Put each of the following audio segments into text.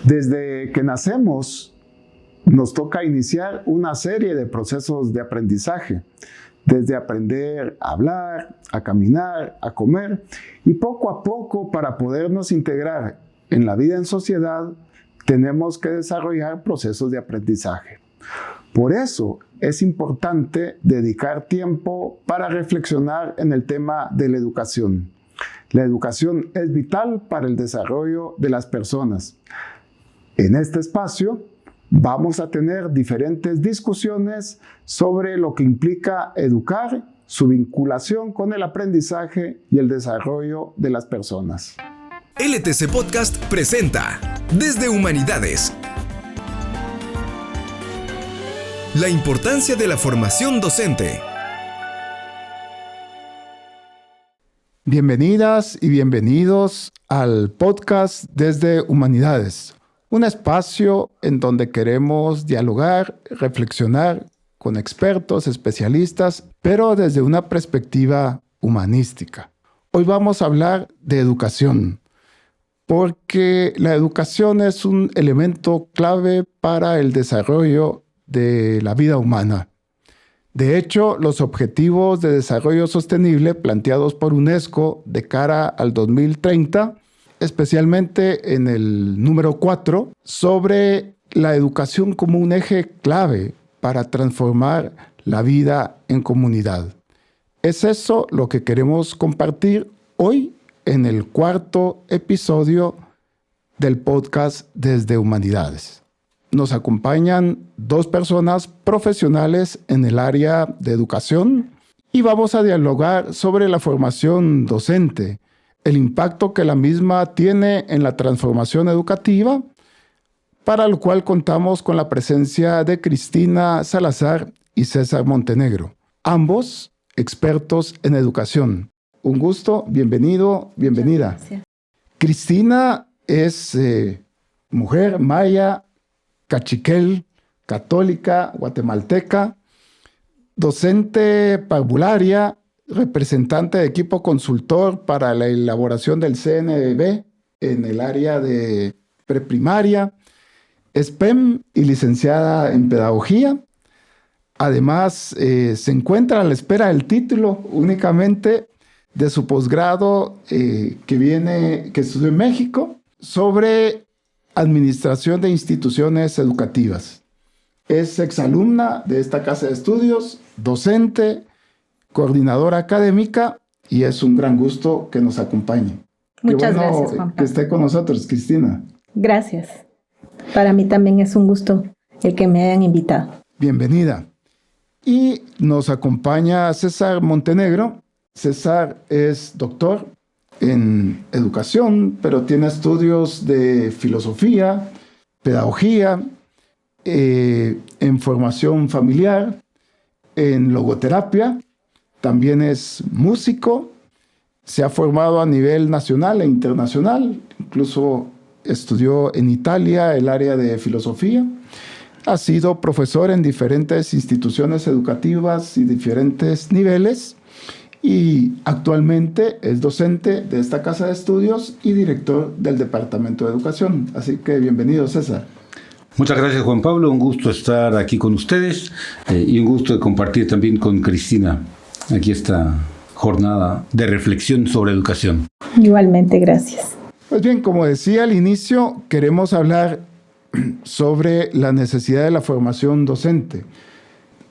Desde que nacemos, nos toca iniciar una serie de procesos de aprendizaje, desde aprender a hablar, a caminar, a comer, y poco a poco, para podernos integrar en la vida en sociedad, tenemos que desarrollar procesos de aprendizaje. Por eso es importante dedicar tiempo para reflexionar en el tema de la educación. La educación es vital para el desarrollo de las personas. En este espacio vamos a tener diferentes discusiones sobre lo que implica educar, su vinculación con el aprendizaje y el desarrollo de las personas. LTC Podcast presenta Desde Humanidades. La importancia de la formación docente. Bienvenidas y bienvenidos al podcast Desde Humanidades, un espacio en donde queremos dialogar, reflexionar con expertos, especialistas, pero desde una perspectiva humanística. Hoy vamos a hablar de educación, porque la educación es un elemento clave para el desarrollo de la vida humana. De hecho, los Objetivos de Desarrollo Sostenible planteados por UNESCO de cara al 2030, especialmente en el número 4, sobre la educación como un eje clave para transformar la vida en comunidad. Es eso lo que queremos compartir hoy en el cuarto episodio del podcast Desde Humanidades. Nos acompañan dos personas profesionales en el área de educación y vamos a dialogar sobre la formación docente, el impacto que la misma tiene en la transformación educativa, para lo cual contamos con la presencia de Cristina Salazar y César Montenegro, ambos expertos en educación. Un gusto, bienvenido, bienvenida. Gracias. Cristina es mujer maya, cachiquel, católica, guatemalteca, docente parvularia, representante de equipo consultor para la elaboración del CNB en el área de preprimaria, es PEM y licenciada en pedagogía. Además, se encuentra a la espera del título únicamente de su posgrado que estudió en México sobre Administración de Instituciones Educativas. Es exalumna de esta casa de estudios, docente, coordinadora académica, y es un gran gusto que nos acompañe. Muchas gracias, Juan Pablo. Que esté con nosotros, Cristina. Gracias. Para mí también es un gusto el que me hayan invitado. Bienvenida. Y nos acompaña César Montenegro. César es doctor en educación, pero tiene estudios de filosofía, pedagogía, en formación familiar, en logoterapia. También es músico, se ha formado a nivel nacional e internacional, incluso estudió en Italia el área de filosofía. Ha sido profesor en diferentes instituciones educativas y diferentes niveles, y actualmente es docente de esta casa de estudios y director del Departamento de Educación. Así que bienvenido, César. Muchas gracias, Juan Pablo. Un gusto estar aquí con ustedes y un gusto de compartir también con Cristina aquí esta jornada de reflexión sobre educación. Igualmente, gracias. Pues bien, como decía al inicio, queremos hablar sobre la necesidad de la formación docente.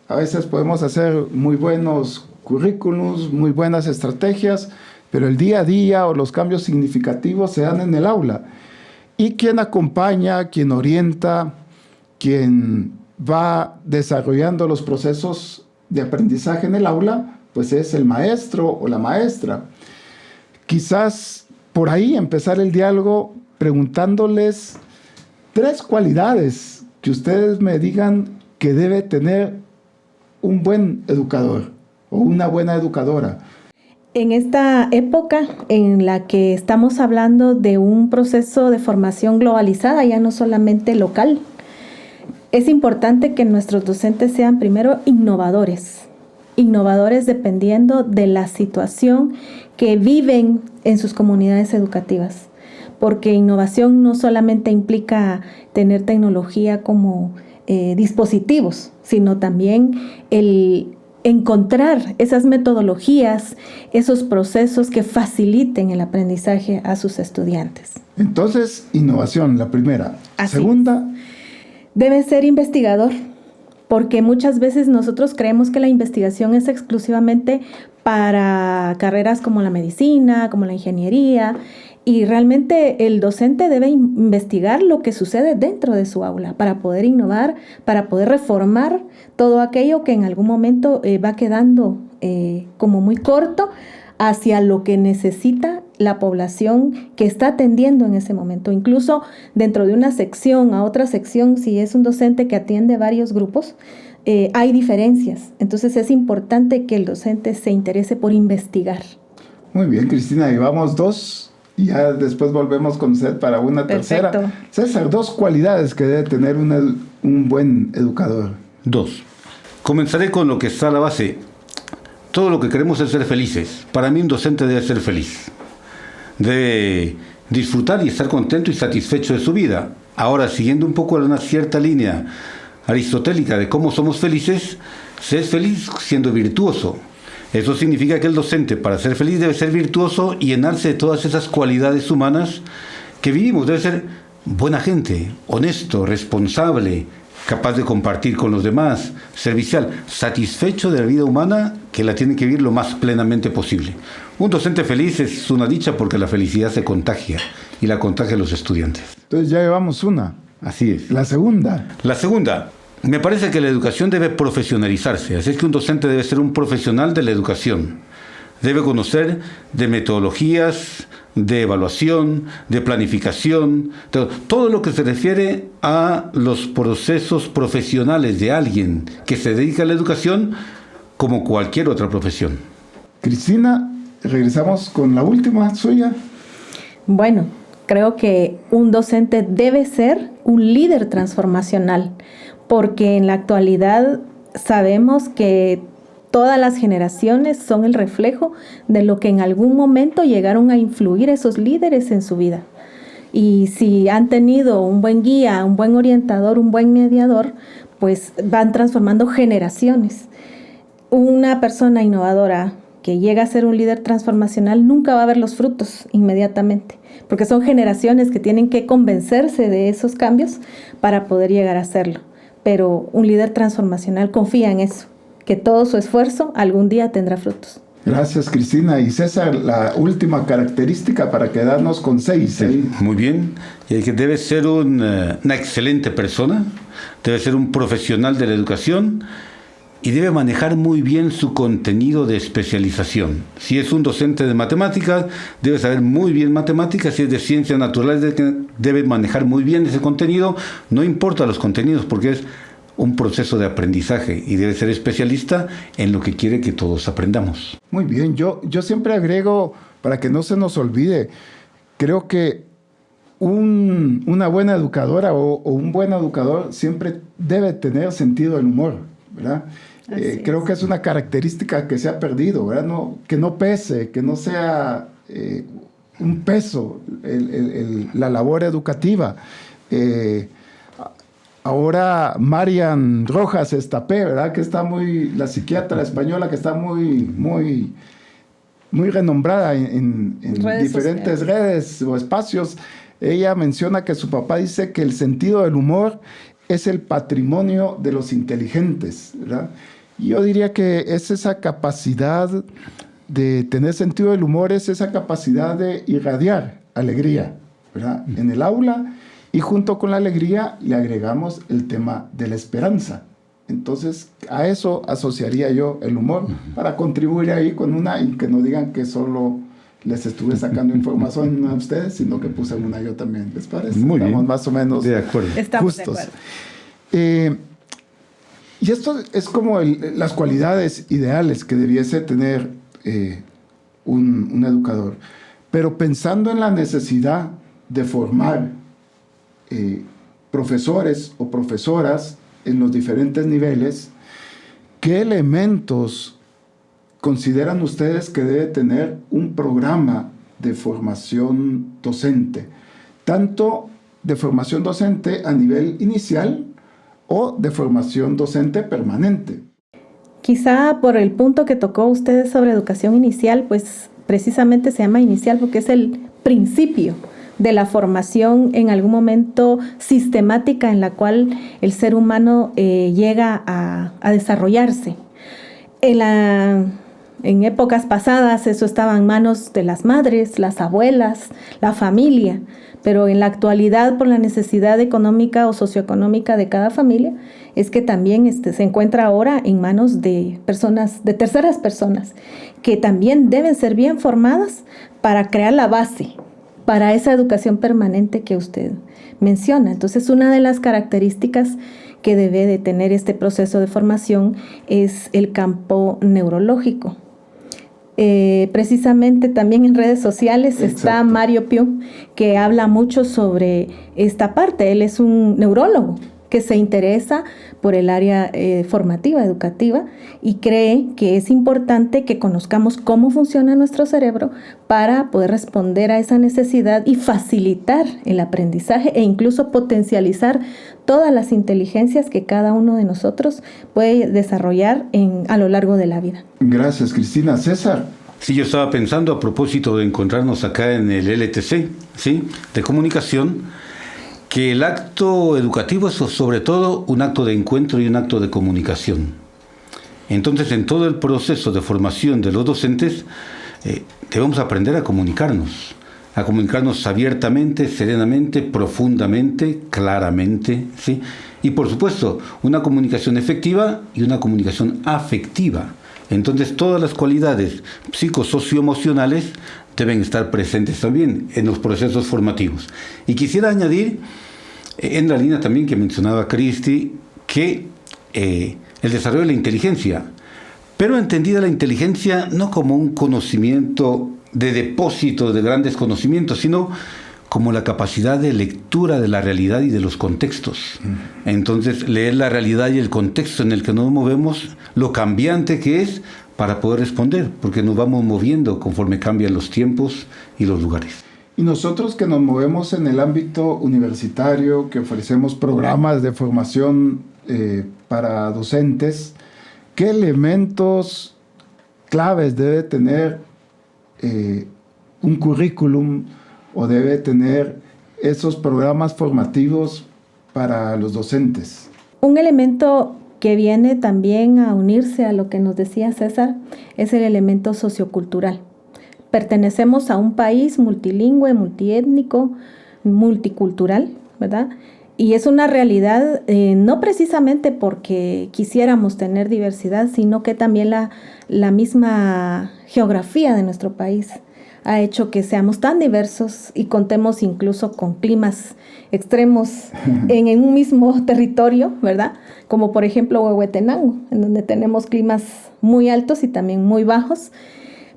A veces podemos hacer muy buenos currículums, muy buenas estrategias, pero el día a día o los cambios significativos se dan en el aula. Y quien acompaña, quien orienta, quien va desarrollando los procesos de aprendizaje en el aula, pues es el maestro o la maestra. Quizás por ahí empezar el diálogo preguntándoles 3 cualidades que ustedes me digan que debe tener un buen educador o una buena educadora. En esta época en la que estamos hablando de un proceso de formación globalizada, ya no solamente local, es importante que nuestros docentes sean primero innovadores dependiendo de la situación que viven en sus comunidades educativas. porque innovación no solamente implica tener tecnología como dispositivos, sino también el encontrar esas metodologías, esos procesos que faciliten el aprendizaje a sus estudiantes. Entonces, innovación, la primera. Así Segunda, debe ser investigador, porque muchas veces nosotros creemos que la investigación es exclusivamente para carreras como la medicina, como la ingeniería, y realmente el docente debe investigar lo que sucede dentro de su aula para poder innovar, para poder reformar todo aquello que en algún momento va quedando como muy corto hacia lo que necesita la población que está atendiendo en ese momento. Incluso dentro de una sección a otra sección, si es un docente que atiende varios grupos, hay diferencias. Entonces es importante que el docente se interese por investigar. muy bien, Cristina, llevamos 2 y ya después volvemos con usted para una tercera. Perfecto. César, 2 cualidades que debe tener un buen educador. 2. Comenzaré con lo que está a la base. Todo lo que queremos es ser felices. Para mí un docente debe ser feliz. Debe disfrutar y estar contento y satisfecho de su vida. Ahora, siguiendo un poco una cierta línea aristotélica de cómo somos felices, se es feliz siendo virtuoso. Eso significa que el docente, para ser feliz, debe ser virtuoso y llenarse de todas esas cualidades humanas que vivimos. Debe ser buena gente, honesto, responsable, capaz de compartir con los demás, servicial, satisfecho de la vida humana, que la tiene que vivir lo más plenamente posible. Un docente feliz es una dicha porque la felicidad se contagia y la contagia a los estudiantes. Entonces ya llevamos una. Así es. La segunda. La segunda, me parece que la educación debe profesionalizarse, así es que un docente debe ser un profesional de la educación. Debe conocer de metodologías, de evaluación, de planificación, todo lo que se refiere a los procesos profesionales de alguien que se dedica a la educación como cualquier otra profesión. Cristina, regresamos con la última suya. Bueno, creo que un docente debe ser un líder transformacional, porque en la actualidad sabemos que todas las generaciones son el reflejo de lo que en algún momento llegaron a influir esos líderes en su vida. Y si han tenido un buen guía, un buen orientador, un buen mediador, pues van transformando generaciones. Una persona innovadora que llega a ser un líder transformacional nunca va a ver los frutos inmediatamente, porque son generaciones que tienen que convencerse de esos cambios para poder llegar a hacerlo. Pero un líder transformacional confía en eso, que todo su esfuerzo algún día tendrá frutos. Gracias, Cristina. Y César, la última característica para quedarnos con 6. Sí, muy bien. Y que debe ser una excelente persona, debe ser un profesional de la educación y debe manejar muy bien su contenido de especialización. Si es un docente de matemáticas, debe saber muy bien matemáticas. Si es de ciencias naturales, debe manejar muy bien ese contenido. No importa los contenidos, porque es un proceso de aprendizaje y debe ser especialista en lo que quiere que todos aprendamos. Muy bien, yo siempre agrego, para que no se nos olvide, creo que una buena educadora o un buen educador siempre debe tener sentido del humor, ¿verdad? Creo que es una característica que se ha perdido, ¿verdad? Que no pese, que no sea un peso la labor educativa. Ahora Marian Rojas Estapé, ¿verdad? Que está la psiquiatra española que está muy renombrada en diferentes redes o espacios. Ella menciona que su papá dice que el sentido del humor es el patrimonio de los inteligentes, ¿verdad? Y yo diría que es esa capacidad de tener sentido del humor, es esa capacidad de irradiar alegría, ¿verdad? En el aula. Y junto con la alegría le agregamos el tema de la esperanza. Entonces, a eso asociaría yo el humor para contribuir ahí con y que no digan que solo les estuve sacando información a ustedes, sino que puse una yo también. ¿Les parece? Muy Estamos bien. más o menos de acuerdo. Estamos justos. de acuerdo. Y esto es como las cualidades ideales que debiese tener un educador. Pero pensando en la necesidad de formar profesores o profesoras en los diferentes niveles, ¿qué elementos consideran ustedes que debe tener un programa de formación docente? tanto de formación docente a nivel inicial o de formación docente permanente. Quizá por el punto que tocó ustedes sobre educación inicial, pues precisamente se llama inicial porque es el principio de la formación en algún momento sistemática en la cual el ser humano llega a desarrollarse. En épocas pasadas eso estaba en manos de las madres, las abuelas, la familia, pero en la actualidad por la necesidad económica o socioeconómica de cada familia es que también se encuentra ahora en manos de personas, de terceras personas, que también deben ser bien formadas para crear la base para esa educación permanente que usted menciona. Entonces, una de las características que debe de tener este proceso de formación es el campo neurológico. Precisamente también en redes sociales está Mario Piu, que habla mucho sobre esta parte. Él es un neurólogo que se interesa por el área formativa, educativa, y cree que es importante que conozcamos cómo funciona nuestro cerebro para poder responder a esa necesidad y facilitar el aprendizaje e incluso potencializar todas las inteligencias que cada uno de nosotros puede desarrollar a lo largo de la vida. Gracias, Cristina. César. Sí, yo estaba pensando a propósito de encontrarnos acá en el LTC, ¿sí?, de comunicación, que el acto educativo es sobre todo un acto de encuentro y un acto de comunicación. Entonces, en todo el proceso de formación de los docentes, debemos aprender a comunicarnos abiertamente, serenamente, profundamente, claramente, ¿sí? Y por supuesto, una comunicación efectiva y una comunicación afectiva. Entonces, todas las cualidades psicosocioemocionales deben estar presentes también en los procesos formativos. Y quisiera añadir, en la línea también que mencionaba Cristi, que el desarrollo de la inteligencia, pero entendida la inteligencia no como un conocimiento de depósito de grandes conocimientos, sino como la capacidad de lectura de la realidad y de los contextos. Entonces, leer la realidad y el contexto en el que nos movemos, lo cambiante que es para poder responder, porque nos vamos moviendo conforme cambian los tiempos y los lugares. Y nosotros que nos movemos en el ámbito universitario, que ofrecemos programas de formación para docentes, ¿qué elementos claves debe tener un currículum o debe tener esos programas formativos para los docentes? Un elemento que viene también a unirse a lo que nos decía César es el elemento sociocultural. Pertenecemos a un país multilingüe, multiétnico, multicultural, ¿verdad? Y es una realidad no precisamente porque quisiéramos tener diversidad, sino que también la misma geografía de nuestro país ha hecho que seamos tan diversos y contemos incluso con climas extremos en un mismo territorio, ¿verdad? Como por ejemplo Huehuetenango, en donde tenemos climas muy altos y también muy bajos,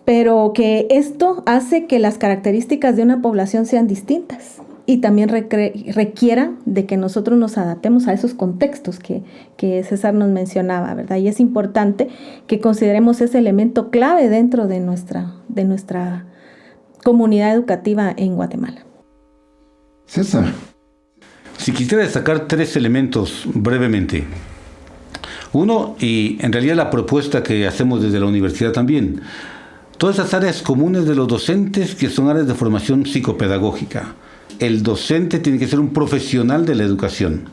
pero que esto hace que las características de una población sean distintas y también requieran de que nosotros nos adaptemos a esos contextos que César nos mencionaba, ¿verdad? Y es importante que consideremos ese elemento clave dentro de nuestra comunidad educativa en Guatemala. César. Si quisiera destacar 3 elementos brevemente. Uno, y en realidad la propuesta que hacemos desde la universidad también, todas esas áreas comunes de los docentes que son áreas de formación psicopedagógica. El docente tiene que ser un profesional de la educación.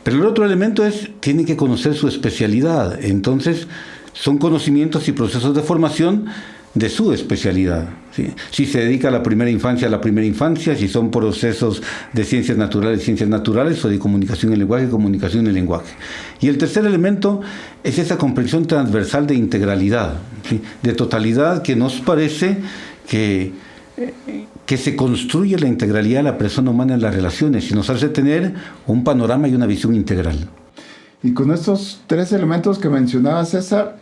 Pero el otro elemento tiene que conocer su especialidad. Entonces, son conocimientos y procesos de formación de su especialidad, ¿sí? Si se dedica a la primera infancia, si son procesos de ciencias naturales o de comunicación en el lenguaje. Y el tercer elemento es esa comprensión transversal de integralidad, ¿sí?, de totalidad, que nos parece que se construye la integralidad de la persona humana en las relaciones y nos hace tener un panorama y una visión integral. Y con estos 3 elementos que mencionaba César,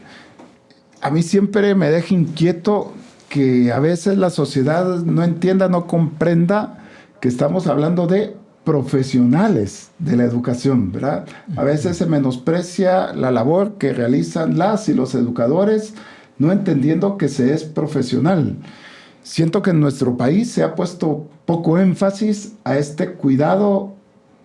a mí siempre me deja inquieto que a veces la sociedad no entienda, no comprenda que estamos hablando de profesionales de la educación, ¿verdad? A veces se menosprecia la labor que realizan las y los educadores, no entendiendo que se es profesional. Siento que en nuestro país se ha puesto poco énfasis a este cuidado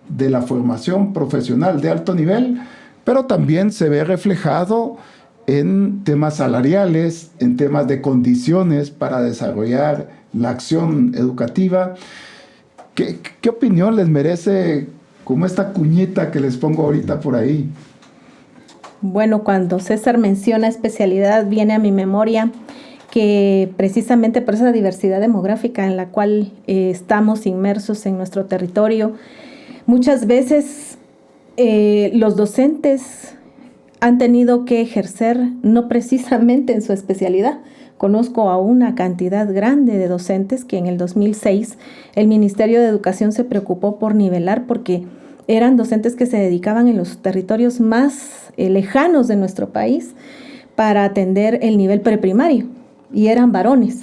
de la formación profesional de alto nivel, pero también se ve reflejado en temas salariales, en temas de condiciones para desarrollar la acción educativa. ¿Qué opinión les merece como esta cuñita que les pongo ahorita por ahí? Bueno, cuando César menciona especialidad, viene a mi memoria que precisamente por esa diversidad demográfica en la cual estamos inmersos en nuestro territorio, muchas veces los docentes han tenido que ejercer no precisamente en su especialidad. Conozco a una cantidad grande de docentes que en el 2006 el Ministerio de Educación se preocupó por nivelar porque eran docentes que se dedicaban en los territorios más lejanos de nuestro país para atender el nivel preprimario y eran varones,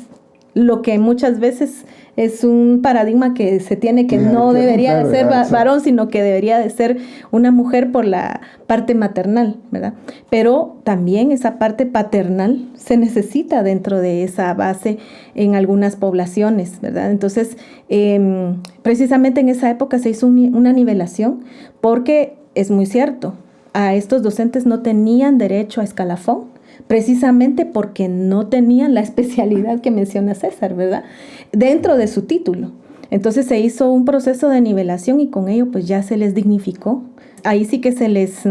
lo que muchas veces es un paradigma que se tiene que no debería de ser varón, sino que debería de ser una mujer por la parte maternal, ¿verdad? Pero también esa parte paternal se necesita dentro de esa base en algunas poblaciones, ¿verdad? Entonces, precisamente en esa época se hizo una nivelación porque es muy cierto, a estos docentes no tenían derecho a escalafón, precisamente porque no tenían la especialidad que menciona César, ¿verdad? Dentro de su título. Entonces se hizo un proceso de nivelación y con ello pues ya se les dignificó. Ahí sí que se les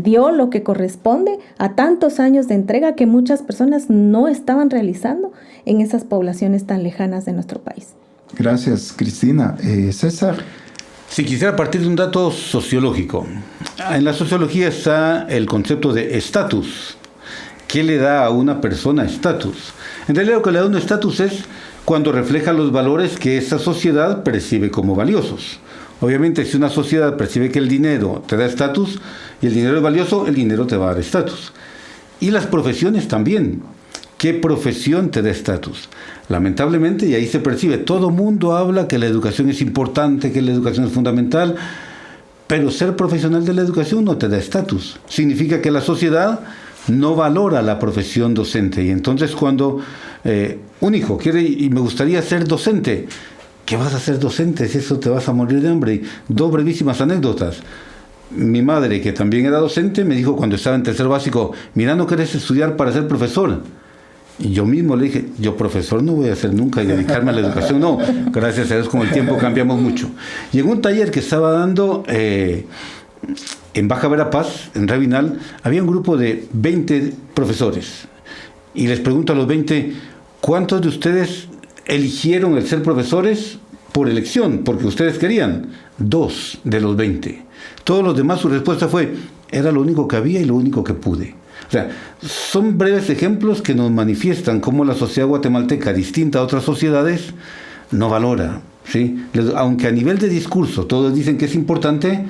dio lo que corresponde a tantos años de entrega que muchas personas no estaban realizando en esas poblaciones tan lejanas de nuestro país. Gracias, Cristina. César. Si quisiera partir de un dato sociológico. En la sociología está el concepto de estatus. ¿Qué le da a una persona estatus? En realidad lo que le da un estatus es cuando refleja los valores que esa sociedad percibe como valiosos. Obviamente, si una sociedad percibe que el dinero te da estatus y el dinero es valioso, el dinero te va a dar estatus. Y las profesiones también. ¿Qué profesión te da estatus? Lamentablemente, y ahí se percibe, todo mundo habla que la educación es importante, que la educación es fundamental, pero ser profesional de la educación no te da estatus. Significa que la sociedad no valora la profesión docente. Y entonces cuando un hijo quiere y me gustaría ser docente, ¿qué vas a ser docente si eso te vas a morir de hambre? Y dos brevísimas anécdotas. Mi madre, que también era docente, me dijo cuando estaba en tercer básico, mira, ¿no querés estudiar para ser profesor? Y yo mismo le dije, yo profesor no voy a ser nunca y dedicarme a la educación. No, gracias a Dios con el tiempo cambiamos mucho. Y en un taller que estaba dando en Baja Verapaz, en Rabinal, había un grupo de 20 profesores. Y les pregunto a los 20, ¿cuántos de ustedes eligieron el ser profesores por elección, porque ustedes querían? 2 de los 20. Todos los demás, su respuesta fue, era lo único que había y lo único que pude. O sea, son breves ejemplos que nos manifiestan cómo la sociedad guatemalteca, distinta a otras sociedades, no valora, ¿sí? Aunque a nivel de discurso todos dicen que es importante,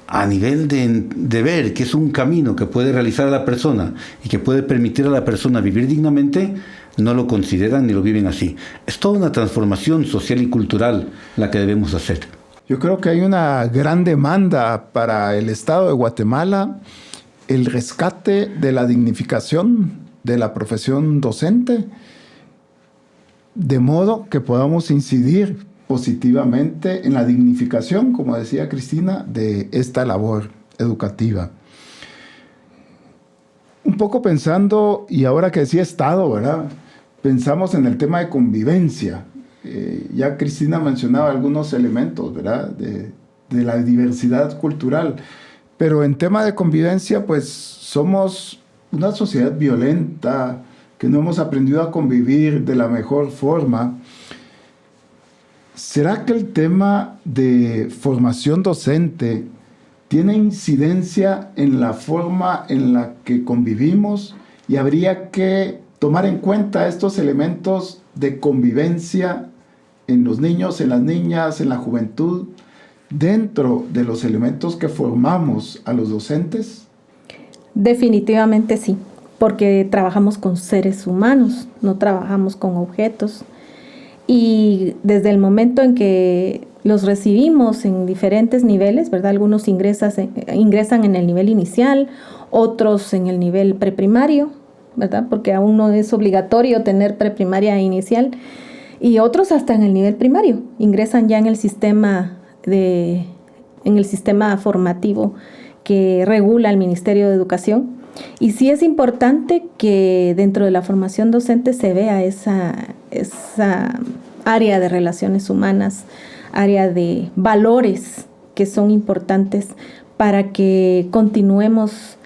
a nivel de ver que es un camino que puede realizar a la persona y que puede permitir a la persona vivir dignamente, no lo consideran ni lo viven así. Es toda una transformación social y cultural la que debemos hacer. Yo creo que hay una gran demanda para el Estado de Guatemala, el rescate de la dignificación de la profesión docente, de modo que podamos incidir positivamente en la dignificación, como decía Cristina, de esta labor educativa. Un poco pensando, y ahora que decía Estado, ¿verdad? Pensamos en el tema de convivencia. Ya Cristina mencionaba algunos elementos, ¿verdad? De la diversidad cultural. Pero en tema de convivencia, pues somos una sociedad violenta, que no hemos aprendido a convivir de la mejor forma. ¿Será que el tema de formación docente tiene incidencia en la forma en la que convivimos y habría que tomar en cuenta estos elementos de convivencia en los niños, en las niñas, en la juventud, dentro de los elementos que formamos a los docentes? Definitivamente sí, porque trabajamos con seres humanos, no trabajamos con objetos. Y desde el momento en que los recibimos en diferentes niveles, ¿verdad? Algunos ingresan en el nivel inicial, otros en el nivel preprimario, ¿verdad? Porque aún no es obligatorio tener preprimaria e inicial. y otros hasta en el nivel primario, ingresan ya en el sistema formativo que regula el Ministerio de Educación. Y sí es importante que dentro de la formación docente se vea esa área de relaciones humanas, área de valores que son importantes para que continuemos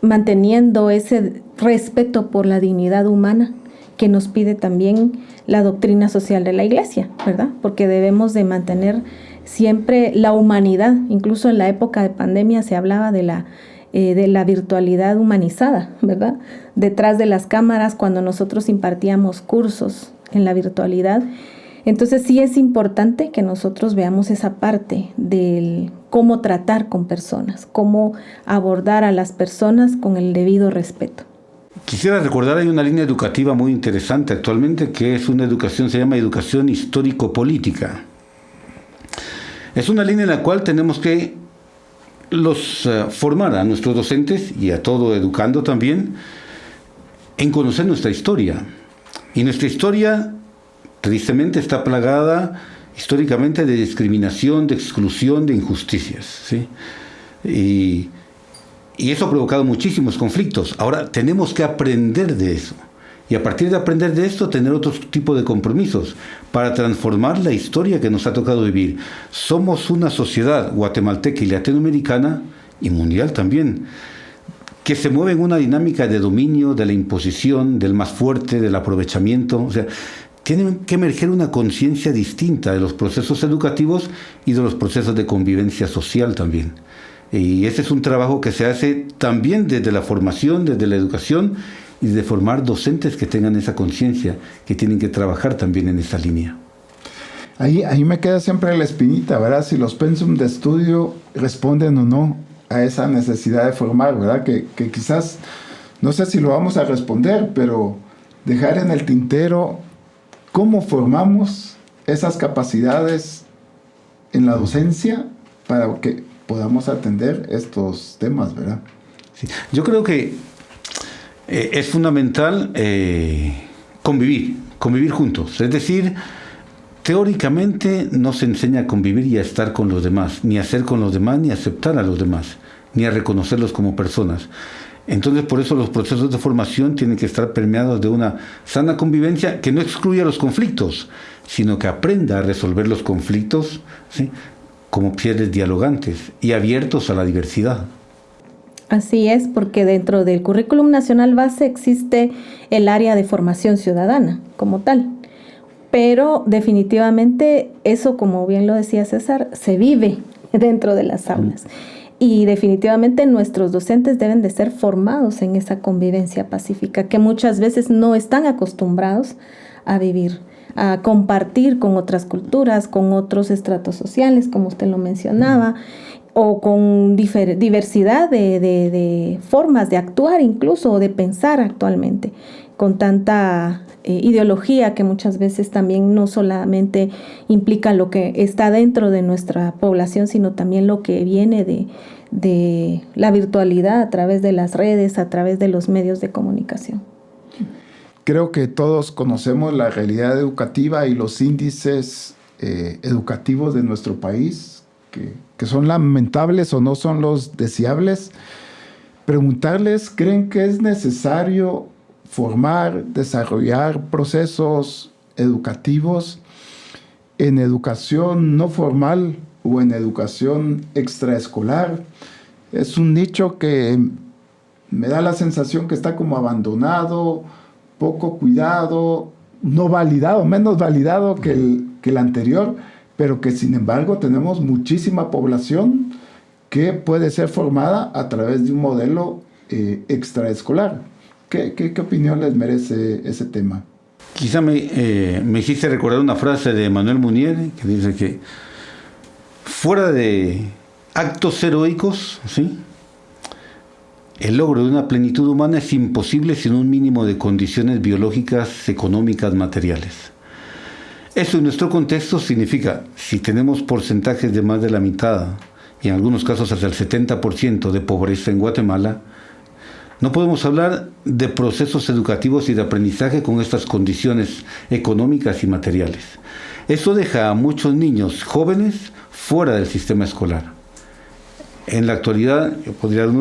manteniendo ese respeto por la dignidad humana que nos pide también la doctrina social de la Iglesia, ¿verdad? Porque debemos de mantener siempre la humanidad. Incluso en la época de pandemia se hablaba de la virtualidad humanizada, ¿verdad? Detrás de las cámaras, cuando nosotros impartíamos cursos en la virtualidad. Entonces sí es importante que nosotros veamos esa parte del cómo tratar con personas, cómo abordar a las personas con el debido respeto. Quisiera recordar, hay una línea educativa muy interesante actualmente, que es una educación, se llama educación histórico-política. Es una línea en la cual tenemos que formar a nuestros docentes y a todo educando también en conocer nuestra historia. Y nuestra historia, tristemente, está plagada históricamente de discriminación, de exclusión, de injusticias, ¿sí? Y eso ha provocado muchísimos conflictos. Ahora tenemos que aprender de eso. Y a partir de aprender de esto, tener otro tipo de compromisos para transformar la historia que nos ha tocado vivir. Somos una sociedad guatemalteca y latinoamericana, y mundial también, que se mueve en una dinámica de dominio, de la imposición, del más fuerte, del aprovechamiento. O sea, tiene que emerger una conciencia distinta de los procesos educativos y de los procesos de convivencia social también. Y ese es un trabajo que se hace también desde la formación, desde la educación, y de formar docentes que tengan esa conciencia, que tienen que trabajar también en esa línea. Ahí me queda siempre la espinita, ¿verdad? Si los pensum de estudio responden o no a esa necesidad de formar, ¿verdad? Que quizás, no sé si lo vamos a responder, pero dejar en el tintero cómo formamos esas capacidades en la docencia para que podamos atender estos temas, ¿verdad? Sí. Yo creo que es fundamental convivir juntos. Es decir, teóricamente no se enseña a convivir y a estar con los demás, ni a ser con los demás, ni a aceptar a los demás, ni a reconocerlos como personas. Entonces, por eso los procesos de formación tienen que estar permeados de una sana convivencia que no excluya los conflictos, sino que aprenda a resolver los conflictos, ¿sí?, como seres dialogantes y abiertos a la diversidad. Así es, porque dentro del Currículum Nacional Base existe el área de formación ciudadana como tal, pero definitivamente eso, como bien lo decía César, se vive dentro de las aulas. Y definitivamente nuestros docentes deben de ser formados en esa convivencia pacífica que muchas veces no están acostumbrados a vivir, a compartir con otras culturas, con otros estratos sociales, como usted lo mencionaba, o con diversidad de formas de actuar incluso, o de pensar actualmente, con tanta ideología que muchas veces también no solamente implica lo que está dentro de nuestra población, sino también lo que viene de la virtualidad a través de las redes, a través de los medios de comunicación. Creo que todos conocemos la realidad educativa y los índices educativos de nuestro país, que son lamentables o no son los deseables. Preguntarles, ¿creen que es necesario formar, desarrollar procesos educativos en educación no formal o en educación extraescolar? Es un nicho que me da la sensación que está como abandonado, poco cuidado, no validado, menos validado que el anterior, pero que sin embargo tenemos muchísima población que puede ser formada a través de un modelo extraescolar. ¿Qué opinión les merece ese tema? Quizá me hiciste recordar una frase de Manuel Munier, que dice que fuera de actos heroicos, ¿sí?, el logro de una plenitud humana es imposible sin un mínimo de condiciones biológicas, económicas, materiales. Eso en nuestro contexto significa, si tenemos porcentajes de más de la mitad, y en algunos casos hasta el 70% de pobreza en Guatemala, No podemos hablar de procesos educativos y de aprendizaje con estas condiciones económicas y materiales. Eso deja a muchos niños jóvenes fuera del sistema escolar. En la actualidad, yo podría dar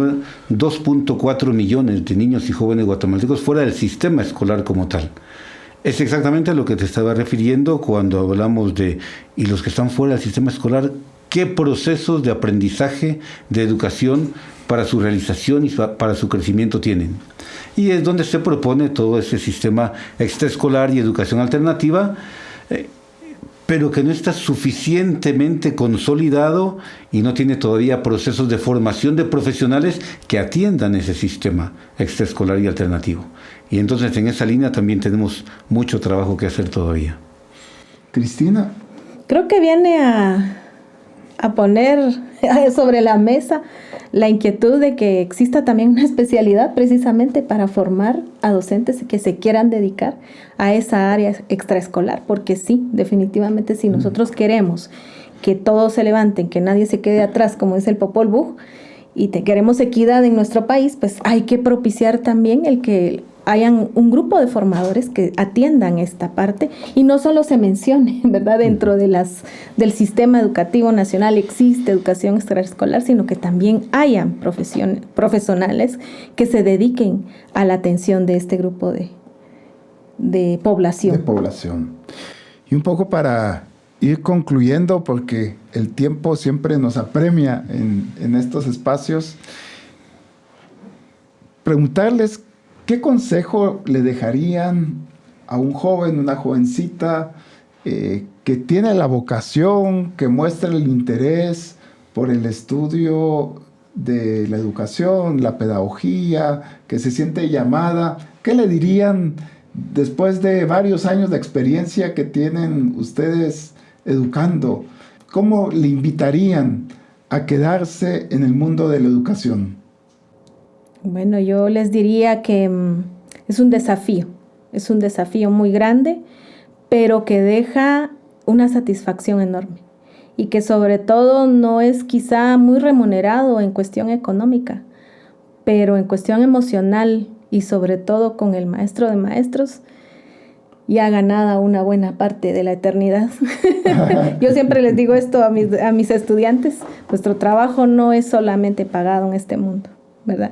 2.4 millones de niños y jóvenes guatemaltecos fuera del sistema escolar como tal. Es exactamente a lo que te estaba refiriendo cuando hablamos de, y los que están fuera del sistema escolar, qué procesos de aprendizaje, de educación para su realización y para su crecimiento tienen. Y es donde se propone todo ese sistema extraescolar y educación alternativa, pero que no está suficientemente consolidado y no tiene todavía procesos de formación de profesionales que atiendan ese sistema extraescolar y alternativo. Y entonces en esa línea también tenemos mucho trabajo que hacer todavía. Cristina. Creo que viene a poner sobre la mesa la inquietud de que exista también una especialidad precisamente para formar a docentes que se quieran dedicar a esa área extraescolar, porque sí, definitivamente si nosotros queremos que todos se levanten, que nadie se quede atrás, como dice el Popol Vuh, y queremos equidad en nuestro país, pues hay que propiciar también el que hayan un grupo de formadores que atiendan esta parte y no solo se mencione, ¿verdad? Dentro de del sistema educativo nacional existe educación extraescolar, sino que también hayan profesionales que se dediquen a la atención de este grupo de población. De población. Y un poco para ir concluyendo, porque el tiempo siempre nos apremia en estos espacios, preguntarles ¿qué consejo le dejarían a un joven, una jovencita que tiene la vocación, que muestra el interés por el estudio de la educación, la pedagogía, que se siente llamada? ¿Qué le dirían después de varios años de experiencia que tienen ustedes educando? ¿Cómo le invitarían a quedarse en el mundo de la educación? Bueno, yo les diría que es un desafío muy grande, pero que deja una satisfacción enorme y que sobre todo no es quizá muy remunerado en cuestión económica, pero en cuestión emocional y sobre todo con el maestro de maestros, ya ganada una buena parte de la eternidad. Yo siempre les digo esto a mis estudiantes, nuestro trabajo no es solamente pagado en este mundo, ¿verdad?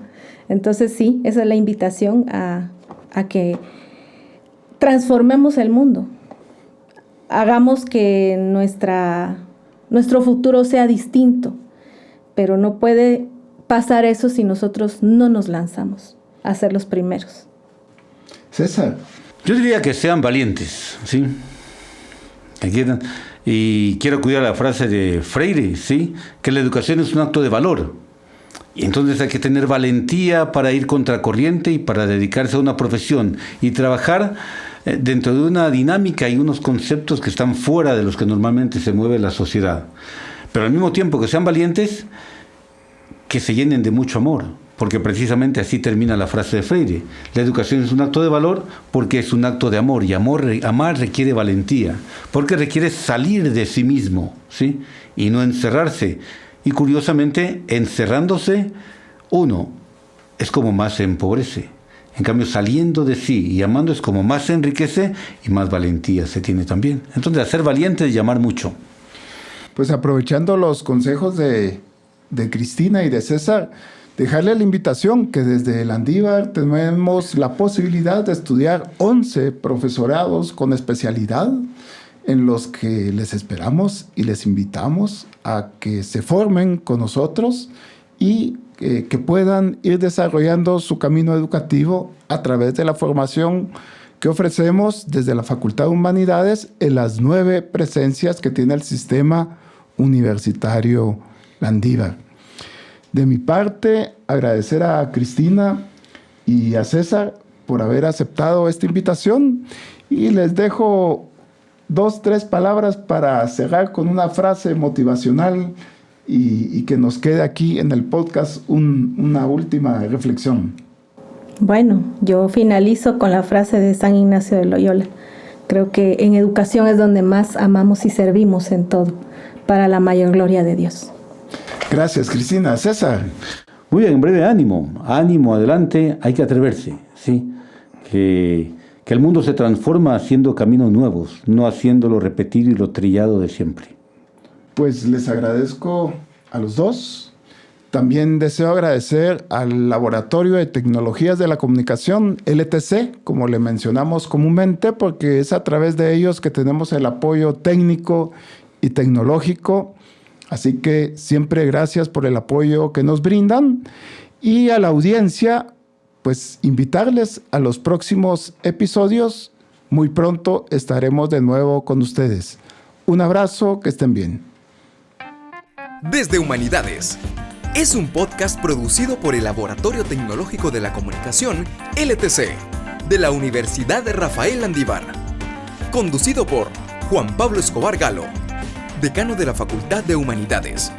Entonces sí, esa es la invitación a que transformemos el mundo, hagamos que nuestro futuro sea distinto, pero no puede pasar eso si nosotros no nos lanzamos a ser los primeros. César. Yo diría que sean valientes, ¿sí? Y quiero cuidar la frase de Freire, ¿sí? Que la educación es un acto de valor. Y entonces hay que tener valentía para ir contracorriente y para dedicarse a una profesión y trabajar dentro de una dinámica y unos conceptos que están fuera de los que normalmente se mueve la sociedad. Pero al mismo tiempo que sean valientes, que se llenen de mucho amor, porque precisamente así termina la frase de Freire. La educación es un acto de valor porque es un acto de amor, y amar requiere valentía, porque requiere salir de sí mismo, ¿sí? Y no encerrarse. Y curiosamente, encerrándose, uno es como más se empobrece. En cambio, saliendo de sí y amando es como más se enriquece y más valentía se tiene también. Entonces, hacer valiente es llamar mucho. Pues aprovechando los consejos de Cristina y de César, dejarle la invitación que desde Landívar tenemos la posibilidad de estudiar 11 profesorados con especialidad, en los que les esperamos y les invitamos a que se formen con nosotros y que puedan ir desarrollando su camino educativo a través de la formación que ofrecemos desde la Facultad de Humanidades en las 9 presencias que tiene el sistema universitario Landívar. De mi parte, agradecer a Cristina y a César por haber aceptado esta invitación y les dejo 2-3 palabras para cerrar con una frase motivacional y que nos quede aquí en el podcast una última reflexión. Bueno, yo finalizo con la frase de San Ignacio de Loyola. Creo que en educación es donde más amamos y servimos en todo, para la mayor gloria de Dios. Gracias, Cristina. César. Muy bien, en breve, ánimo, adelante, hay que atreverse, ¿sí? Que el mundo se transforma haciendo caminos nuevos, no haciendo lo repetido y lo trillado de siempre. Pues les agradezco a los dos. También deseo agradecer al Laboratorio de Tecnologías de la Comunicación, LTC, como le mencionamos comúnmente, porque es a través de ellos que tenemos el apoyo técnico y tecnológico. Así que siempre gracias por el apoyo que nos brindan. Y a la audiencia, pues invitarles a los próximos episodios. Muy pronto estaremos de nuevo con ustedes. Un abrazo, que estén bien. Desde Humanidades. Es un podcast producido por el Laboratorio Tecnológico de la Comunicación, LTC, de la Universidad de Rafael Landívar. Conducido por Juan Pablo Escobar Galo, decano de la Facultad de Humanidades.